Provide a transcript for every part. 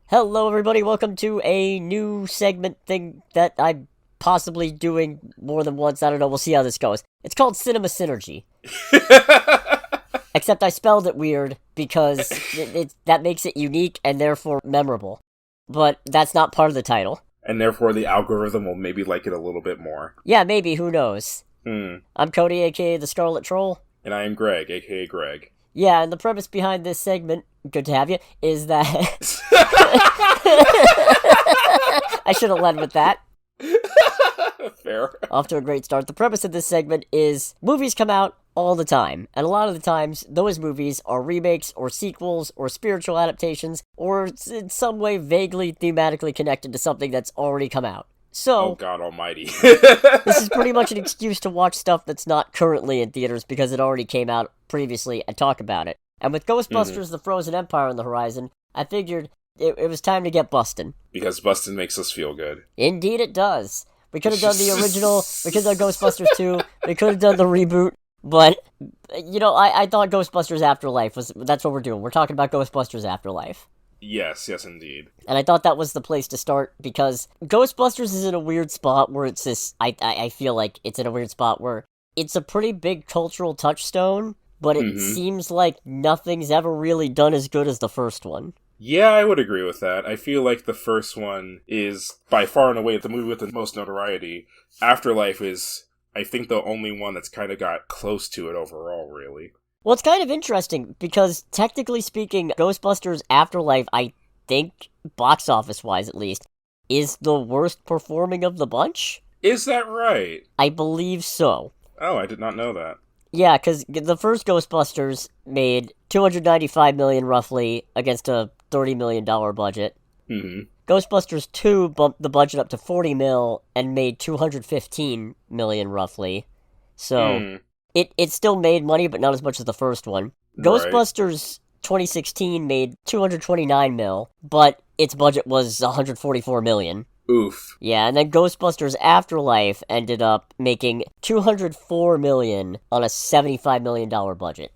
Hello, everybody. Welcome to a new segment thing that I'm possibly doing more than once. I don't know. We'll see how this goes. It's called Synergy. Except I spelled it weird because that makes it unique and therefore memorable. But that's not part of the title. And therefore the algorithm will maybe like it a little bit more. Yeah, maybe. Who knows? I'm Cody, aka the Scarlet Troll. And I am Greg, aka Greg. Yeah, and the premise behind this segment, good to have you, is that... I should have led with that. Fair. Off to a great start. The premise of this segment is movies come out all the time, and a lot of the times, those movies are remakes, or sequels, or spiritual adaptations, or in some way vaguely thematically connected to something that's already come out. So, oh God almighty. This is pretty much an excuse to watch stuff that's not currently in theaters because it already came out previously and talk about it. And with Ghostbusters The Frozen Empire on the horizon, I figured it was time to get bustin'. Because bustin' makes us feel good. Indeed it does. We could have done the original, we could have done Ghostbusters 2, we could have done the reboot, but, you know, I thought Ghostbusters Afterlife that's what we're doing. We're talking about Ghostbusters Afterlife. Yes, indeed. And I thought that was the place to start, because Ghostbusters is in a weird spot where it's this, I feel like it's in a weird spot where it's a pretty big cultural touchstone, but it seems like nothing's ever really done as good as the first one. Yeah, I would agree with that. I feel like the first one is, by far and away, the movie with the most notoriety. Afterlife is, I think, the only one that's kind of got close to it overall, really. Well, it's kind of interesting, because technically speaking, Ghostbusters Afterlife, I think, box office-wise at least, is the worst performing of the bunch? Is that right? I believe so. Oh, I did not know that. Yeah, because the first Ghostbusters made $295 million roughly against a $30 million budget. Ghostbusters 2 bumped the budget up to $40 million and made $215 million roughly. So... It still made money, but not as much as the first one. Ghostbusters 2016 made $229 million, but its budget was $144 million. Oof. Yeah, and then Ghostbusters Afterlife ended up making $204 million on a $75 million budget.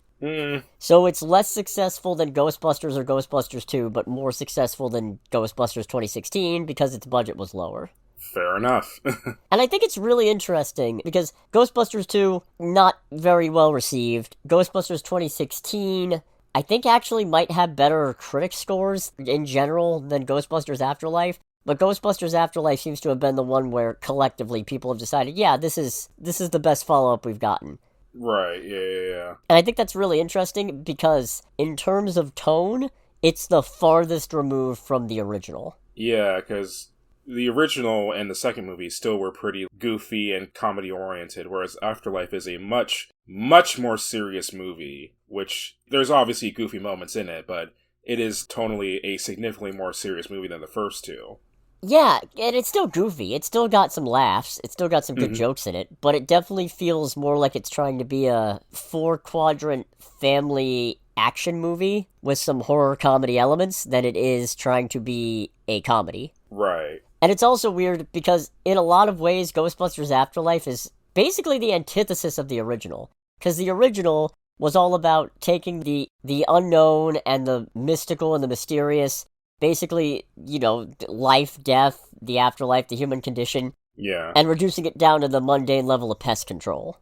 So it's less successful than Ghostbusters or Ghostbusters 2, but more successful than Ghostbusters 2016 because its budget was lower. Fair enough. And I think it's really interesting because Ghostbusters 2, not very well received. Ghostbusters 2016, I think actually might have better critic scores in general than Ghostbusters Afterlife. But Ghostbusters Afterlife seems to have been the one where collectively people have decided, yeah, this is the best follow-up we've gotten. Right, yeah. And I think that's really interesting because in terms of tone, it's the farthest removed from the original. Yeah, because the original and the second movie still were pretty goofy and comedy-oriented, whereas Afterlife is a much, much more serious movie, which there's obviously goofy moments in it, but it is tonally a significantly more serious movie than the first two. Yeah, and it's still goofy. It's still got some laughs. It's still got some good jokes in it, but it definitely feels more like it's trying to be a 4-quadrant family action movie with some horror comedy elements than it is trying to be a comedy. Right. And it's also weird because in a lot of ways, Ghostbusters Afterlife is basically the antithesis of the original. Because the original was all about taking the unknown and the mystical and the mysterious, basically, you know, life, death, the afterlife, the human condition, and reducing it down to the mundane level of pest control.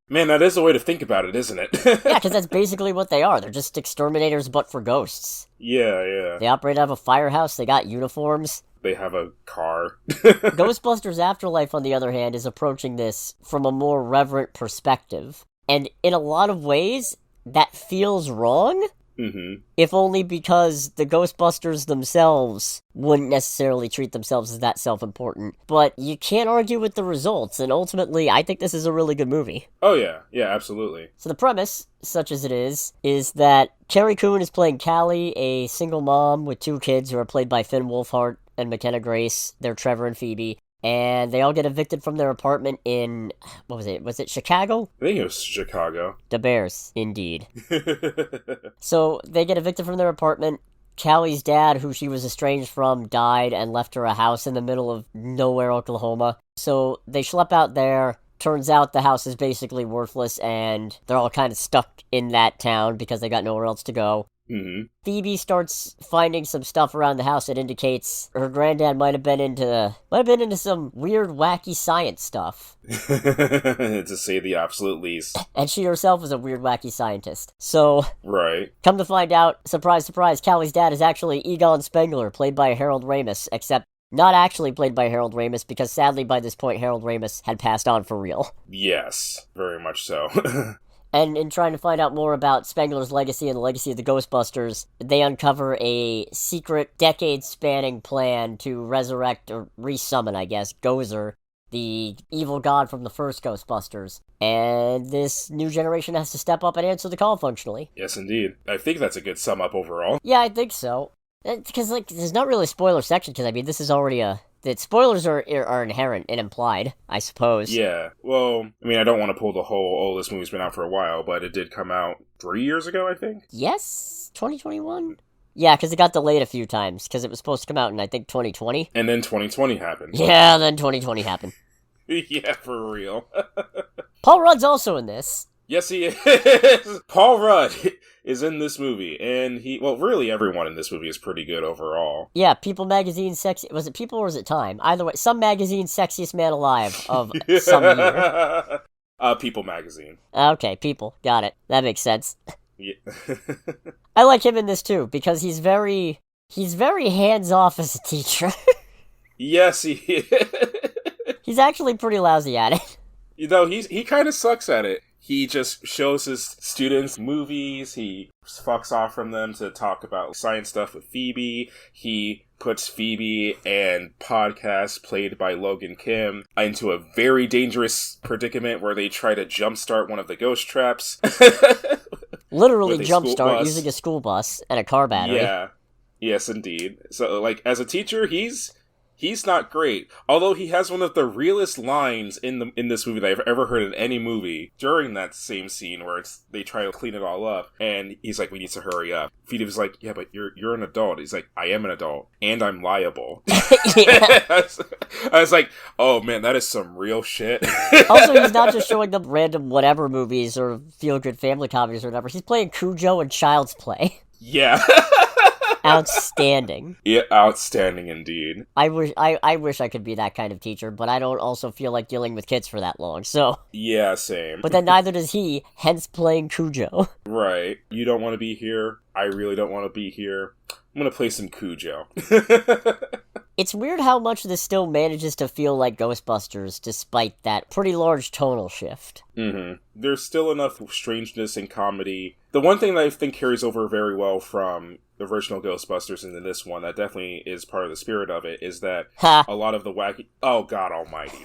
Man, that is a way to think about it, isn't it? Yeah, because that's basically what they are. They're just exterminators, but for ghosts. Yeah. They operate out of a firehouse, they got uniforms. They have a car. Ghostbusters Afterlife, on the other hand, is approaching this from a more reverent perspective. And in a lot of ways, that feels wrong. If only because the Ghostbusters themselves wouldn't necessarily treat themselves as that self-important. But you can't argue with the results, and ultimately, I think this is a really good movie. Oh yeah, absolutely. So the premise, such as it is that Carrie Coon is playing Callie, a single mom with 2 kids who are played by Finn Wolfhard and McKenna Grace. They're Trevor and Phoebe. And they all get evicted from their apartment in, what was it? Was it Chicago? I think it was Chicago. The Bears, indeed. So they get evicted from their apartment. Callie's dad, who she was estranged from, died and left her a house in the middle of nowhere, Oklahoma. So they schlep out there. Turns out the house is basically worthless, and they're all kind of stuck in that town because they got nowhere else to go. Phoebe starts finding some stuff around the house that indicates her granddad might have been into some weird, wacky science stuff. To say the absolute least. And she herself is a weird, wacky scientist. So, right. Come to find out, surprise, surprise, Callie's dad is actually Egon Spengler, played by Harold Ramis, except not actually played by Harold Ramis, because sadly by this point Harold Ramis had passed on for real. Yes, very much so. And in trying to find out more about Spengler's legacy and the legacy of the Ghostbusters, they uncover a secret, decade-spanning plan to resurrect, or resummon, I guess, Gozer, the evil god from the first Ghostbusters. And this new generation has to step up and answer the call functionally. Yes, indeed. I think that's a good sum up overall. Yeah, I think so. Because, there's not really a spoiler section, because, this is already the spoilers are inherent and implied, I suppose. Yeah. Well, I don't want to pull the whole, this movie's been out for a while, but it did come out 3 years ago, I think? Yes? 2021? Yeah, because it got delayed a few times, because it was supposed to come out in, I think, 2020. And then 2020 happened. Yeah, then 2020 happened. Yeah, for real. Paul Rudd's also in this. Yes, he is. Paul Rudd is in this movie, and really everyone in this movie is pretty good overall. Yeah, People Magazine was it People or was it Time? Either way, some magazine sexiest man alive of some year. People Magazine. Okay, People, got it. That makes sense. Yeah. I like him in this too, because he's very hands-off as a teacher. Yes, he is. He's actually pretty lousy at it. He kind of sucks at it. He just shows his students movies, he fucks off from them to talk about science stuff with Phoebe, he puts Phoebe and podcast played by Logan Kim into a very dangerous predicament where they try to jumpstart one of the ghost traps. Literally jumpstart using a school bus and a car battery. Yeah, yes indeed. So, as a teacher, he's not great, although he has one of the realest lines in this movie that I've ever heard in any movie during that same scene where they try to clean it all up, and he's like, we need to hurry up. Phoebe's like, yeah, but you're an adult. He's like, I am an adult, and I'm liable. I was like, oh man, that is some real shit. Also, he's not just showing them random whatever movies or feel-good family comedies or whatever. He's playing Cujo in Child's Play. Yeah. Outstanding. Yeah, outstanding indeed. I wish I could be that kind of teacher, but I don't also feel like dealing with kids for that long, so... Yeah, same. But then neither does he, hence playing Cujo. Right. You don't want to be here. I really don't want to be here. I'm gonna play some Cujo. It's weird how much this still manages to feel like Ghostbusters, despite that pretty large tonal shift. Mm-hmm. There's still enough strangeness and comedy. The one thing that I think carries over very well from the original Ghostbusters into this one, that definitely is part of the spirit of it, is that a lot of the wacky... Oh, God almighty.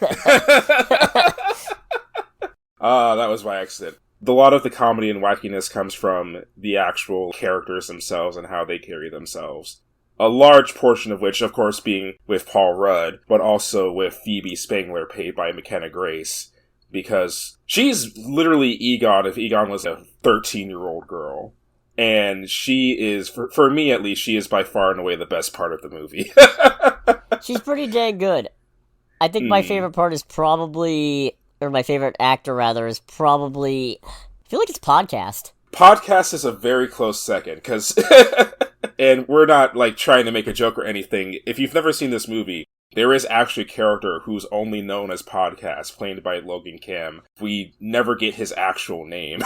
That was by accident. A lot of the comedy and wackiness comes from the actual characters themselves and how they carry themselves. A large portion of which, of course, being with Paul Rudd, but also with Phoebe Spengler, played by McKenna Grace, because she's literally Egon if Egon was a 13-year-old girl. And she is, for me at least, she is by far and away the best part of the movie. She's pretty dang good. I think my favorite part is probably, or my favorite actor rather, is probably, I feel like it's Podcast. Podcast is a very close second, because, and we're not, trying to make a joke or anything. If you've never seen this movie, there is actually a character who's only known as Podcast, played by Logan Kim. We never get his actual name.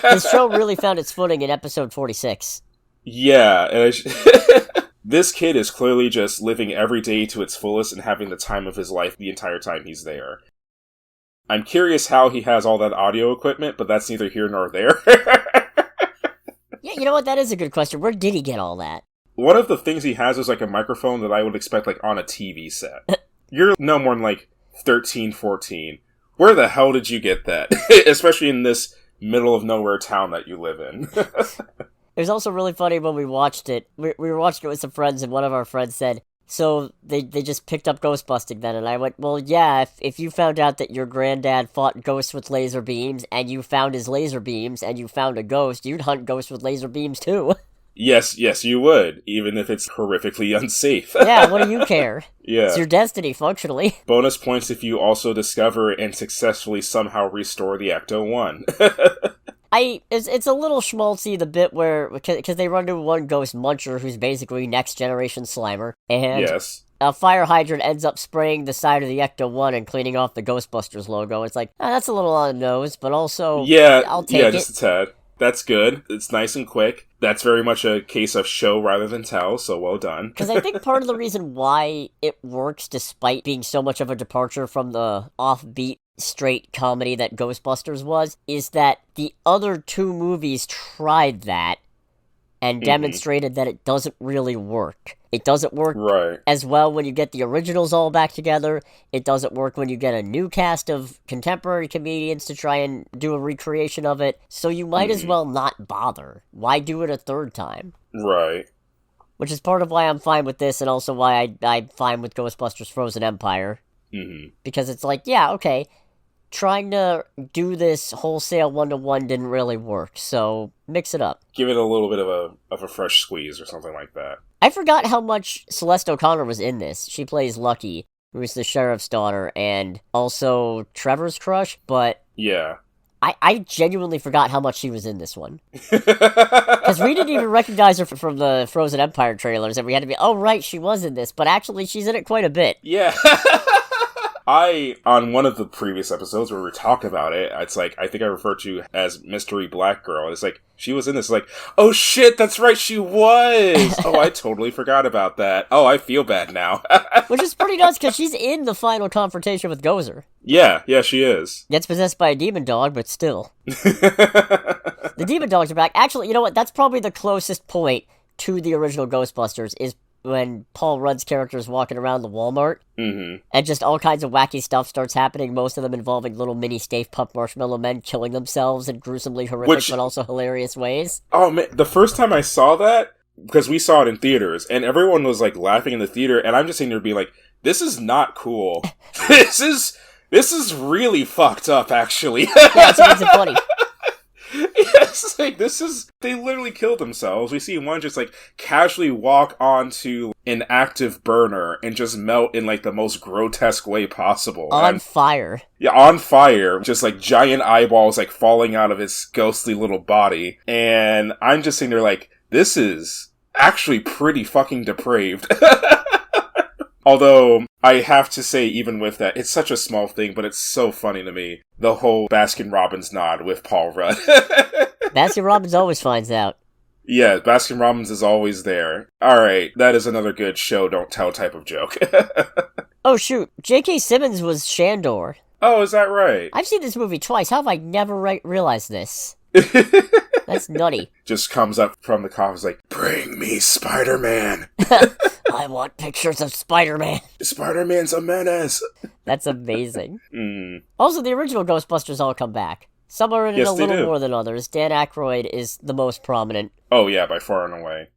His show really found its footing in episode 46. Yeah, and this kid is clearly just living every day to its fullest and having the time of his life the entire time he's there. I'm curious how he has all that audio equipment, but that's neither here nor there. Yeah, you know what? That is a good question. Where did he get all that? One of the things he has is a microphone that I would expect on a TV set. You're no more than 13, 14. Where the hell did you get that? Especially in this middle of nowhere town that you live in. It was also really funny when we watched it. We were watching it with some friends, and one of our friends said, so they just picked up Ghostbusting then, and I went, well, yeah, if you found out that your granddad fought ghosts with laser beams, and you found his laser beams, and you found a ghost, you'd hunt ghosts with laser beams too. Yes, you would, even if it's horrifically unsafe. Yeah, what do you care? Yeah. It's your destiny, functionally. Bonus points if you also discover and successfully somehow restore the Ecto-1. It's a little schmaltzy, the bit where, because they run into one Ghost Muncher who's basically next generation Slimer, and Yes. a fire hydrant ends up spraying the side of the Ecto-1 and cleaning off the Ghostbusters logo. It's like, that's a little on the nose, but also, I'll take it. Yeah, just a tad. That's good. It's nice and quick. That's very much a case of show rather than tell, so well done. Because I think part of the reason why it works, despite being so much of a departure from the offbeat, straight comedy that Ghostbusters was, is that the other two movies tried that and demonstrated that it doesn't really work. It doesn't work as well when you get the originals all back together. It doesn't work when you get a new cast of contemporary comedians to try and do a recreation of it. So you might as well not bother. Why do it a third time? Right. Which is part of why I'm fine with this, and also why I'm fine with Ghostbusters Frozen Empire. Because it's like, yeah, okay, trying to do this wholesale one-to-one didn't really work, so mix it up. Give it a little bit of a fresh squeeze or something like that. I forgot how much Celeste O'Connor was in this. She plays Lucky, who's the sheriff's daughter, and also Trevor's crush, but... Yeah. I genuinely forgot how much she was in this one. Because we didn't even recognize her from the Frozen Empire trailers, and we had to be, oh right, she was in this, but actually she's in it quite a bit. Yeah. On one of the previous episodes where we talk about it, it's like, I think I referred to as Mystery Black Girl. It's like, she was in this, like, oh shit, that's right, she was! Oh, I totally forgot about that. Oh, I feel bad now. Which is pretty nuts, because she's in the final confrontation with Gozer. Yeah, she is. Gets possessed by a demon dog, but still. The demon dogs are back. Actually, you know what, that's probably the closest point to the original Ghostbusters, is when Paul Rudd's character is walking around the Walmart, and just all kinds of wacky stuff starts happening, most of them involving little mini Stay Puft Marshmallow Men killing themselves in gruesomely horrific but also hilarious ways. Oh man, the first time I saw that, because we saw it in theaters, and everyone was like laughing in the theater, and I'm just sitting there being like, this is not cool. This is really fucked up, actually. Yeah, it's what makes it funny. Yes, like, they literally killed themselves. We see one just, like, casually walk onto an active burner and just melt in, like, the most grotesque way possible. On fire. Yeah, on fire. Just, like, giant eyeballs, like, falling out of his ghostly little body. And I'm just sitting there like, this is actually pretty fucking depraved. Although, I have to say, even with that, it's such a small thing, but it's so funny to me. The whole Baskin-Robbins nod with Paul Rudd. Baskin-Robbins always finds out. Yeah, Baskin-Robbins is always there. Alright, that is another good show, don't tell type of joke. Oh shoot, J.K. Simmons was Shandor. Oh, is that right? I've seen this movie twice, how have I never realized this? That's nutty. Just comes up from the coffins like, bring me Spider-Man! I want pictures of Spider-Man. Spider-Man's a menace! That's amazing. Also, the original Ghostbusters all come back. Some are in it a little more than others. Dan Aykroyd is the most prominent. Oh yeah, by far and away.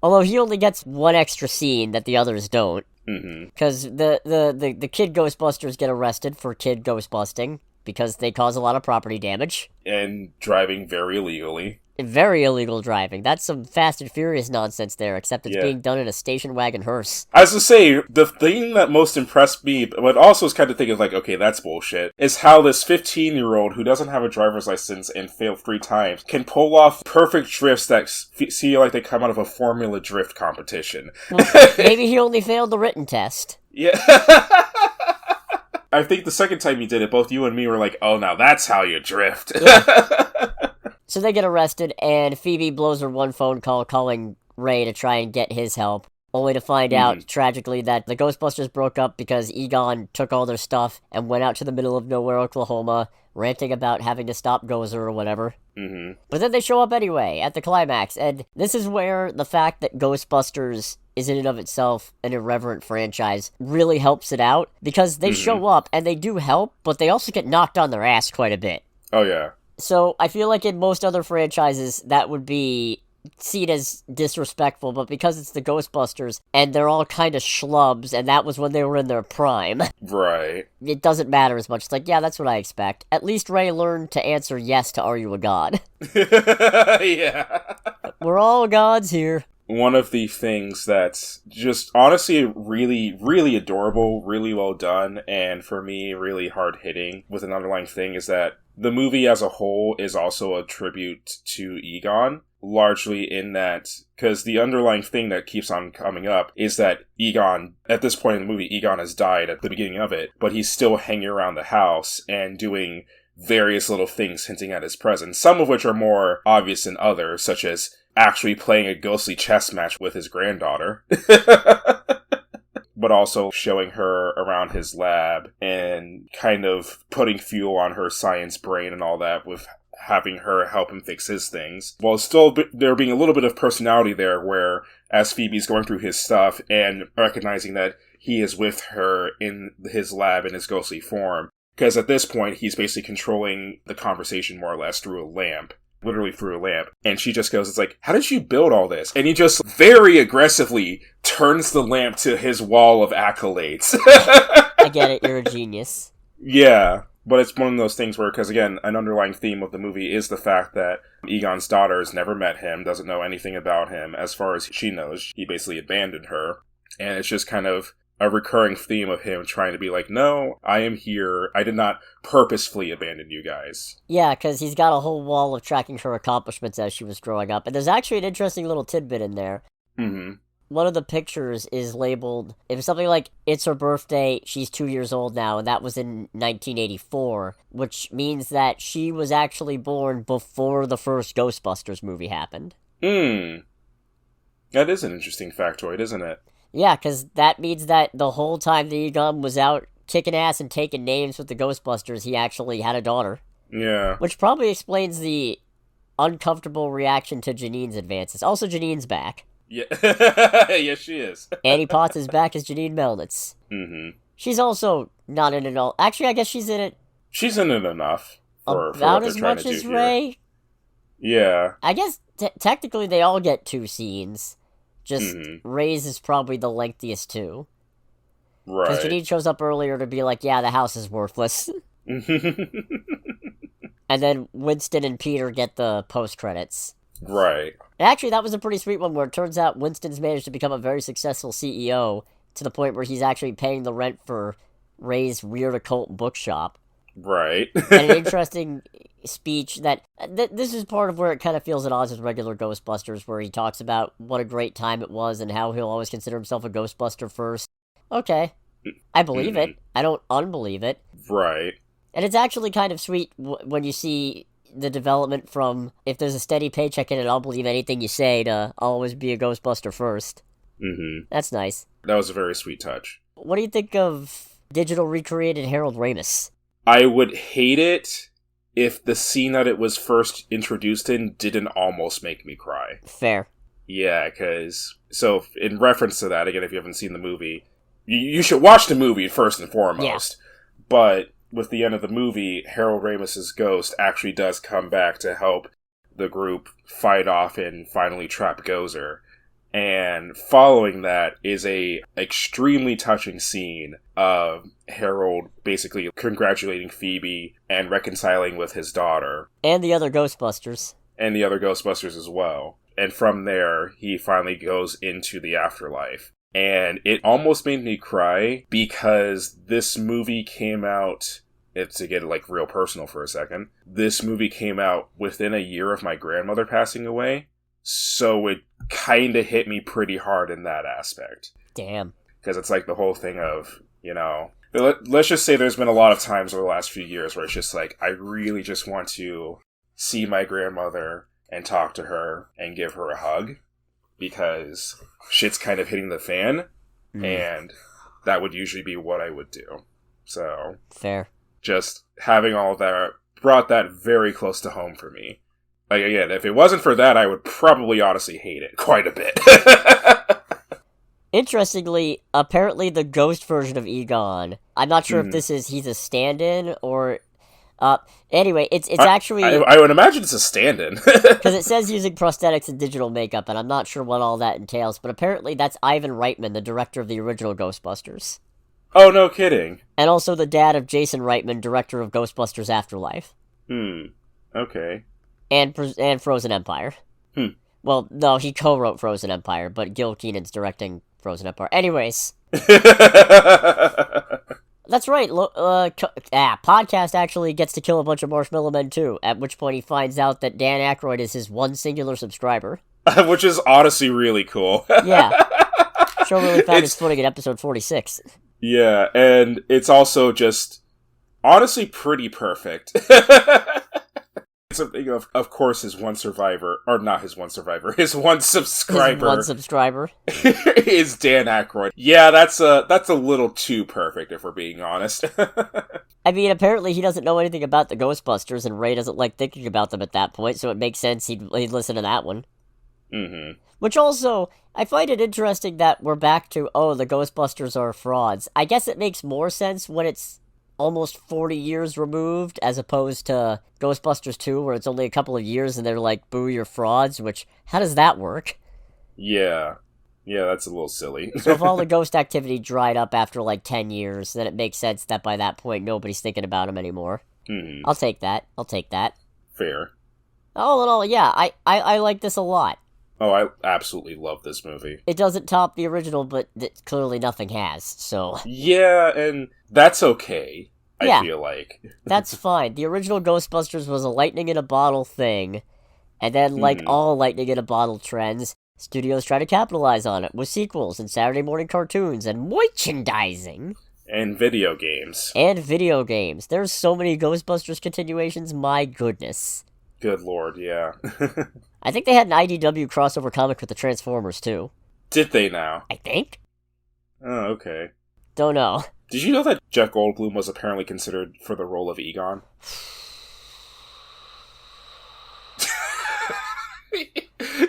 Although he only gets one extra scene that the others don't. Because the kid Ghostbusters get arrested for kid ghostbusting, because they cause a lot of property damage. And driving very illegally. Very illegal driving. That's some Fast and Furious nonsense there, except it's being done in a station wagon hearse. I was to say, the thing that most impressed me, but also is kind of thinking like, okay, that's bullshit, is how this 15-year-old who doesn't have a driver's license and failed 3 times can pull off perfect drifts that feel like they come out of a Formula Drift competition. Well, maybe he only failed the written test. Yeah. I think the second time you did it, both you and me were like, oh, now that's how you drift. Yeah. So they get arrested, and Phoebe blows her one phone call calling Ray to try and get his help, only to find out, tragically, that the Ghostbusters broke up because Egon took all their stuff and went out to the middle of nowhere, Oklahoma, ranting about having to stop Gozer or whatever. But then they show up anyway, at the climax, and this is where the fact that Ghostbusters is in and of itself an irreverent franchise really helps it out, because they show up, and they do help, but they also get knocked on their ass quite a bit. Oh, yeah. So, I feel like in most other franchises, that would be seen as disrespectful, but because it's the Ghostbusters, and they're all kind of schlubs, and that was when they were in their prime. Right. It doesn't matter as much. It's like, yeah, that's what I expect. At least Ray learned to answer yes to Are You a God? Yeah. We're all gods here. One of the things that's just honestly really, really adorable, really well done, and for me, really hard-hitting with an underlying thing is that the movie as a whole is also a tribute to Egon, largely in that, because the underlying thing that keeps on coming up is that Egon, at this point in the movie, Egon has died at the beginning of it, but he's still hanging around the house and doing various little things hinting at his presence, some of which are more obvious than others, such as actually playing a ghostly chess match with his granddaughter. But also showing her around his lab and kind of putting fuel on her science brain and all that with having her help him fix his things. While still there being a little bit of personality there where as Phoebe's going through his stuff and recognizing that he is with her in his lab in his ghostly form. Because at this point, he's basically controlling the conversation more or less through a lamp. Literally through a lamp. And she just goes, it's like, how did you build all this? And he just very aggressively turns the lamp to his wall of accolades. I get it, you're a genius. Yeah, but it's one of those things where, because again, an underlying theme of the movie is the fact that Egon's daughter has never met him, doesn't know anything about him. As far as she knows, he basically abandoned her. And it's just kind of a recurring theme of him trying to be like, no, I am here. I did not purposefully abandon you guys. Yeah, because he's got a whole wall of tracking her accomplishments as she was growing up. And there's actually an interesting little tidbit in there. Mm-hmm. One of the pictures is labeled, it was something like, it's her birthday, she's 2 years old now, and that was in 1984, which means that she was actually born before the first Ghostbusters movie happened. That is an interesting factoid, isn't it? Yeah, because that means that the whole time the Egon was out kicking ass and taking names with the Ghostbusters, he actually had a daughter. Yeah. Which probably explains the uncomfortable reaction to Janine's advances. Also, Janine's back. Yeah. Yes, she is. Annie Potts is back as Janine Melnitz. Mm-hmm. She's also not in it all. Actually, I guess she's in it. She's in it enough for about what as they're trying much to do as here. Ray. Yeah. I guess technically they all get 2 scenes. Just Ray's is probably the lengthiest too. Right. Because Janine shows up earlier to be like, yeah, the house is worthless. And then Winston and Peter get the post-credits. Right. And actually, that was a pretty sweet one where it turns out Winston's managed to become a very successful CEO to the point where he's actually paying the rent for Ray's weird occult bookshop. Right. And an interesting speech that... this is part of where it kind of feels at odds with regular Ghostbusters, where he talks about what a great time it was and how he'll always consider himself a Ghostbuster first. Okay. I believe it. I don't unbelieve it. Right. And it's actually kind of sweet when you see the development from, if there's a steady paycheck in it, I'll believe anything you say, to I'll always be a Ghostbuster first. Mm-hmm. That's nice. That was a very sweet touch. What do you think of digital recreated Harold Ramis? I would hate it if the scene that it was first introduced in didn't almost make me cry. Fair. Yeah, because... So, in reference to that, again, if you haven't seen the movie, you should watch the movie first and foremost. Yeah. But with the end of the movie, Harold Ramis's ghost actually does come back to help the group fight off and finally trap Gozer. And following that is a extremely touching scene of Harold basically congratulating Phoebe and reconciling with his daughter. And the other Ghostbusters. And the other Ghostbusters as well. And from there, he finally goes into the afterlife. And it almost made me cry because this movie came out... to get like real personal for a second, this movie came out within a year of my grandmother passing away, so it kind of hit me pretty hard in that aspect. Damn. Because it's like the whole thing of, you know, let's just say there's been a lot of times over the last few years where it's just like, I really just want to see my grandmother and talk to her and give her a hug, because shit's kind of hitting the fan, and that would usually be what I would do. So... Fair. Just having all that brought that very close to home for me. Like, again, if it wasn't for that, I would probably honestly hate it quite a bit. Interestingly, apparently the ghost version of Egon, I'm not sure if he's a stand-in or... anyway, it's actually... I would imagine it's a stand-in. Because it says using prosthetics and digital makeup, and I'm not sure what all that entails, but apparently that's Ivan Reitman, the director of the original Ghostbusters. Oh, no kidding. And also the dad of Jason Reitman, director of Ghostbusters Afterlife. Okay. And Frozen Empire. Well, no, he co-wrote Frozen Empire, but Gil Keenan's directing Frozen Empire. Anyways. That's right. Podcast actually gets to kill a bunch of Marshmallow Men too. At which point he finds out that Dan Aykroyd is his one singular subscriber, which is honestly really cool. Yeah, show really found its footing in episode 46. Yeah, and it's also just honestly pretty perfect. It's of course, his one survivor, or not his one survivor, his one subscriber. Is Dan Aykroyd. Yeah, that's a little too perfect, if we're being honest. I mean, apparently he doesn't know anything about the Ghostbusters, and Ray doesn't like thinking about them at that point, so it makes sense he'd listen to that one. Mm-hmm. Which also, I find it interesting that we're back to, the Ghostbusters are frauds. I guess it makes more sense when it's almost 40 years removed, as opposed to Ghostbusters 2, where it's only a couple of years and they're like, boo, you're frauds, which, how does that work? Yeah, that's a little silly. So if all the ghost activity dried up after like 10 years, then it makes sense that by that point nobody's thinking about them anymore. Mm-hmm. I'll take that. Fair. All in all, yeah, I like this a lot. Oh, I absolutely love this movie. It doesn't top the original, but clearly nothing has, so... Yeah, and that's okay, I feel like. That's fine. The original Ghostbusters was a lightning-in-a-bottle thing, and then, like all lightning-in-a-bottle trends, studios try to capitalize on it with sequels and Saturday morning cartoons and merchandising. And video games. There's so many Ghostbusters continuations, my goodness. Good lord, yeah. I think they had an IDW crossover comic with the Transformers, too. Did they now? I think? Oh, okay. Don't know. Did you know that Jeff Goldblum was apparently considered for the role of Egon?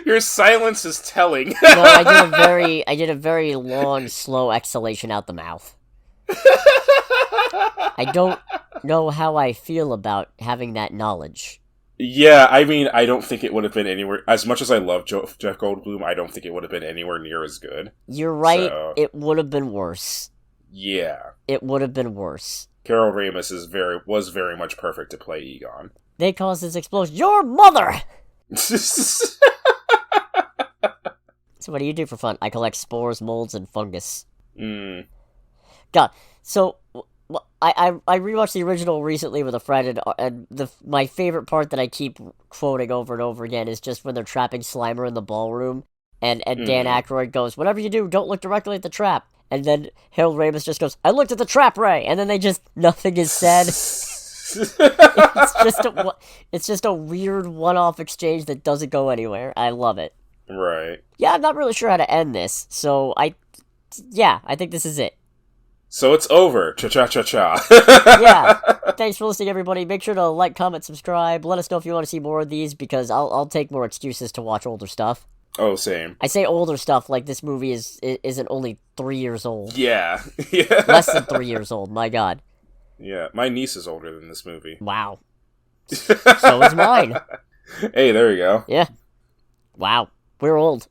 Your silence is telling. No, I did a very long, slow exhalation out the mouth. I don't know how I feel about having that knowledge. Yeah, I mean, I don't think it would have been anywhere... As much as I love Jeff Goldblum, I don't think it would have been anywhere near as good. You're right, It would have been worse. Yeah. It would have been worse. Carol Ramis was very much perfect to play Egon. They caused this explosion. Your mother! So what do you do for fun? I collect spores, molds, and fungus. God, so... I rewatched the original recently with a friend, and my favorite part that I keep quoting over and over again is just when they're trapping Slimer in the ballroom, and Dan Aykroyd goes, "Whatever you do, don't look directly at the trap." And then Harold Ramis just goes, "I looked at the trap, Ray," and then nothing is said. It's just a weird one-off exchange that doesn't go anywhere. I love it. Right. Yeah, I'm not really sure how to end this, so I think this is it. So it's over. Cha-cha-cha-cha. Yeah. Thanks for listening, everybody. Make sure to like, comment, subscribe. Let us know if you want to see more of these, because I'll take more excuses to watch older stuff. Oh, same. I say older stuff like this movie isn't only 3 years old. Yeah. Less than 3 years old, my god. Yeah, my niece is older than this movie. Wow. So is mine. Hey, there you go. Yeah. Wow. We're old.